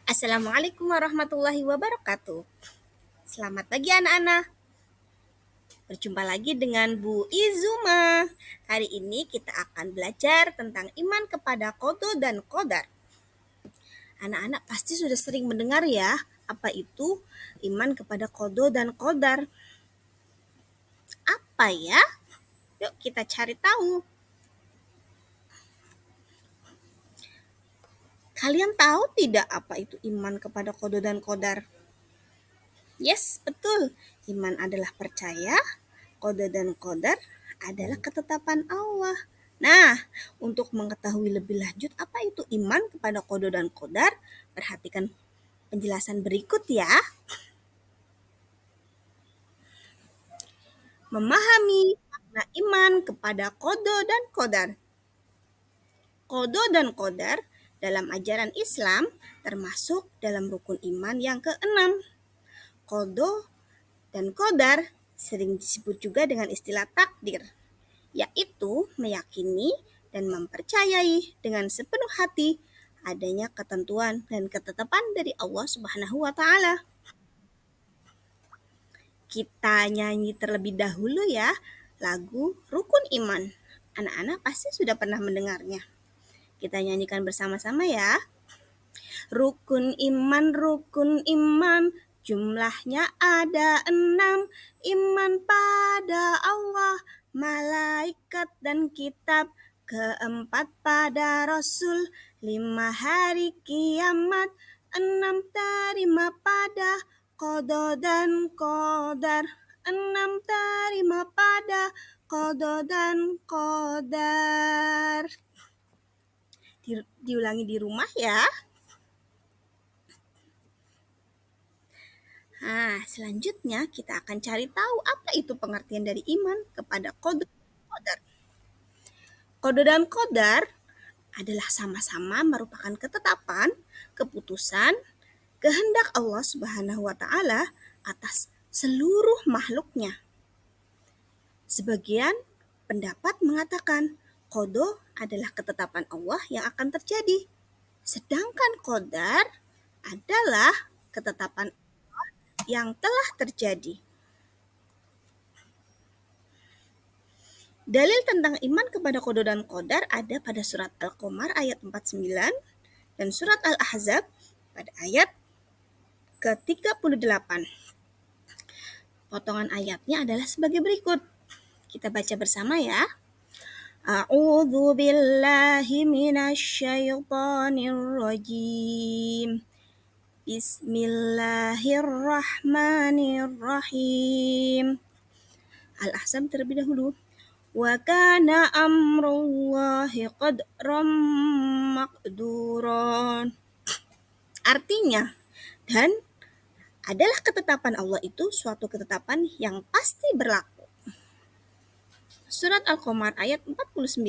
Assalamualaikum warahmatullahi wabarakatuh. Selamat pagi anak-anak. Berjumpa lagi dengan Bu Izuma. Hari ini kita akan belajar tentang iman kepada qada dan qadar. Anak-anak pasti sudah sering mendengar ya, apa itu iman kepada qada dan qadar. Apa ya? Yuk kita cari tahu. Kalian tahu tidak apa itu iman kepada qada dan qadar? Yes, betul. Iman adalah percaya, qada dan qadar adalah ketetapan Allah. Nah, untuk mengetahui lebih lanjut apa itu iman kepada qada dan qadar, perhatikan penjelasan berikut ya. Memahami makna iman kepada qada dan qadar. Qada dan qadar dalam ajaran Islam termasuk dalam rukun iman yang keenam. Qada dan qadar sering disebut juga dengan istilah takdir, yaitu meyakini dan mempercayai dengan sepenuh hati adanya ketentuan dan ketetapan dari Allah Subhanahu wa taala. Kita nyanyi terlebih dahulu ya lagu Rukun Iman. Anak-anak pasti sudah pernah mendengarnya. Kita nyanyikan bersama-sama ya. Rukun iman, jumlahnya ada 6. Iman pada Allah, malaikat dan kitab. Keempat pada Rasul, 5 hari kiamat. 6 terima pada qada dan qadar. 6 terima pada qada dan qadar. Diulangi di rumah ya. Nah, selanjutnya kita akan cari tahu apa itu pengertian dari iman kepada qada dan qadar. Qada dan qadar adalah sama-sama merupakan ketetapan, keputusan, kehendak Allah Subhanahu wa taala atas seluruh makhluknya. Sebagian pendapat mengatakan qada adalah ketetapan Allah yang akan terjadi, sedangkan qadar adalah ketetapan yang telah terjadi. Dalil tentang iman kepada qada dan qadar ada pada surat Al-Qamar ayat 49 dan surat Al-Ahzab pada ayat ke-38. Potongan ayatnya adalah sebagai berikut. Kita baca bersama ya. A'udzu billahi minasyaitonir rajim. Bismillahirrahmanirrahim. Al-Ahzab terlebih dahulu. Wa kana amrullahi qadram maqduran. Artinya, dan adalah ketetapan Allah itu suatu ketetapan yang pasti berlaku. Surat Al-Qamar ayat 49.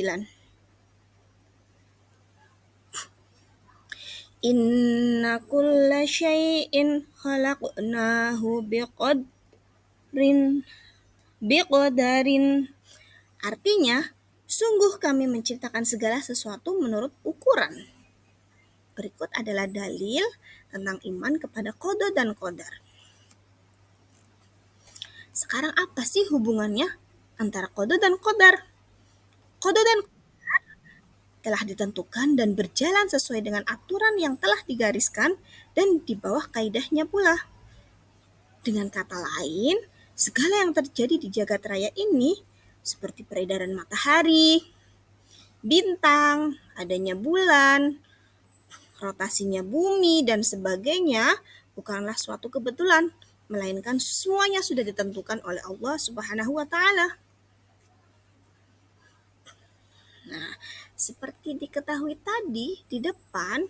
Inna kulla syai'in khalaqnahu biqadarin. Artinya, sungguh kami menciptakan segala sesuatu menurut ukuran. Berikut adalah dalil tentang iman kepada qada dan qadar. Sekarang apa sih hubungannya antara qada dan qadar? Qada dan qadar telah ditentukan dan berjalan sesuai dengan aturan yang telah digariskan dan di bawah kaidahnya pula. Dengan kata lain, segala yang terjadi di jagat raya ini seperti peredaran matahari, bintang, adanya bulan, rotasinya bumi, dan sebagainya bukanlah suatu kebetulan, melainkan semuanya sudah ditentukan oleh Allah Subhanahu wa taala. Nah, seperti diketahui tadi di depan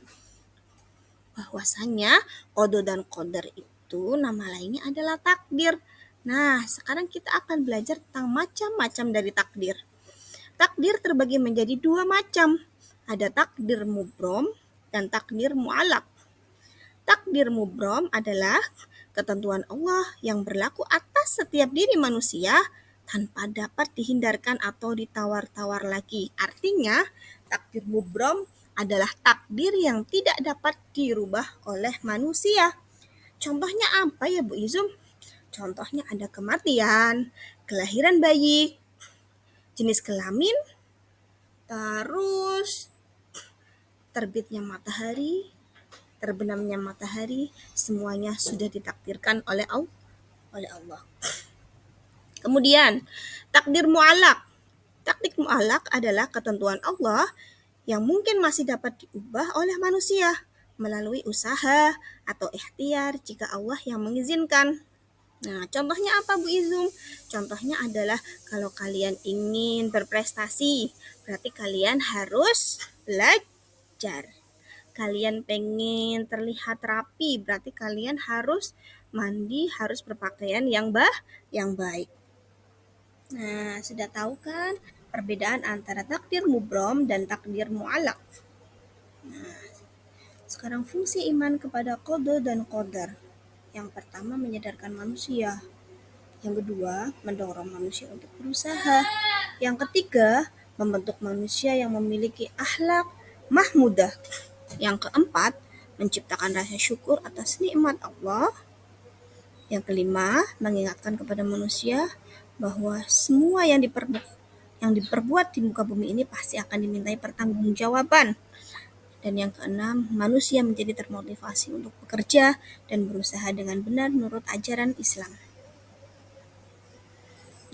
bahwasanya qada dan qadar itu nama lainnya adalah takdir. Nah, sekarang kita akan belajar tentang macam-macam dari takdir. Takdir terbagi menjadi 2 macam. Ada takdir mubrom dan takdir mu'allaq. Takdir mubrom adalah ketentuan Allah yang berlaku atas setiap diri manusia tanpa dapat dihindarkan atau ditawar-tawar lagi. Artinya, takdir mubrom adalah takdir yang tidak dapat dirubah oleh manusia. Contohnya apa ya Bu Izum? Contohnya ada kematian, kelahiran bayi, jenis kelamin, terus terbitnya matahari, terbenamnya matahari, semuanya sudah ditakdirkan oleh Allah. Kemudian, takdir mu'alak. Takdir mu'alak adalah ketentuan Allah yang mungkin masih dapat diubah oleh manusia melalui usaha atau ikhtiar jika Allah yang mengizinkan. Nah, contohnya apa Bu Izum? Contohnya adalah kalau kalian ingin berprestasi, berarti kalian harus belajar. Kalian pengen terlihat rapi, berarti kalian harus mandi, harus berpakaian yang baik. Nah, sudah tahu kan perbedaan antara takdir mubrom dan takdir mu'alak? Sekarang fungsi iman kepada qada dan qadar. Yang pertama menyadarkan manusia. Yang kedua, mendorong manusia untuk berusaha. Yang ketiga, membentuk manusia yang memiliki akhlak mahmudah. Yang keempat, menciptakan rasa syukur atas nikmat Allah. Yang kelima, mengingatkan kepada manusia bahwa semua yang diperbuat di muka bumi ini pasti akan dimintai pertanggungjawaban. Dan yang keenam, manusia menjadi termotivasi untuk bekerja dan berusaha dengan benar menurut ajaran Islam.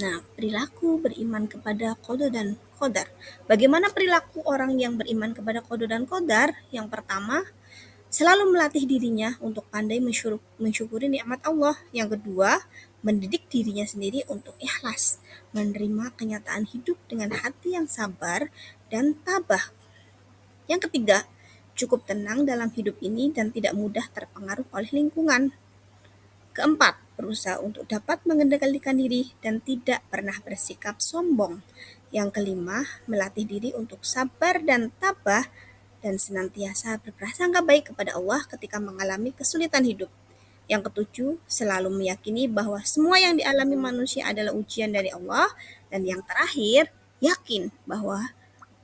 Nah, perilaku beriman kepada qada dan qadar. Bagaimana perilaku orang yang beriman kepada qada dan qadar? Yang pertama, selalu melatih dirinya untuk pandai mensyukuri nikmat Allah. Yang kedua, mendidik dirinya sendiri untuk ikhlas, menerima kenyataan hidup dengan hati yang sabar dan tabah. Yang ketiga, cukup tenang dalam hidup ini dan tidak mudah terpengaruh oleh lingkungan. Keempat, berusaha untuk dapat mengendalikan diri dan tidak pernah bersikap sombong. Yang kelima, melatih diri untuk sabar dan tabah dan senantiasa berprasangka baik kepada Allah ketika mengalami kesulitan hidup. Yang ketujuh, selalu meyakini bahwa semua yang dialami manusia adalah ujian dari Allah. Dan yang terakhir, yakin bahwa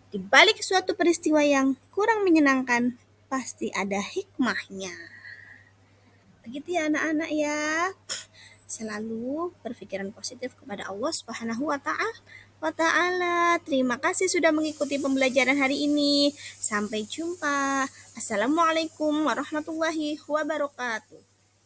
di balik suatu peristiwa yang kurang menyenangkan, pasti ada hikmahnya. Begitu ya anak-anak ya. Selalu berpikiran positif kepada Allah Subhanahu wa taala. Terima kasih sudah mengikuti pembelajaran hari ini. Sampai jumpa. Assalamualaikum warahmatullahi wabarakatuh.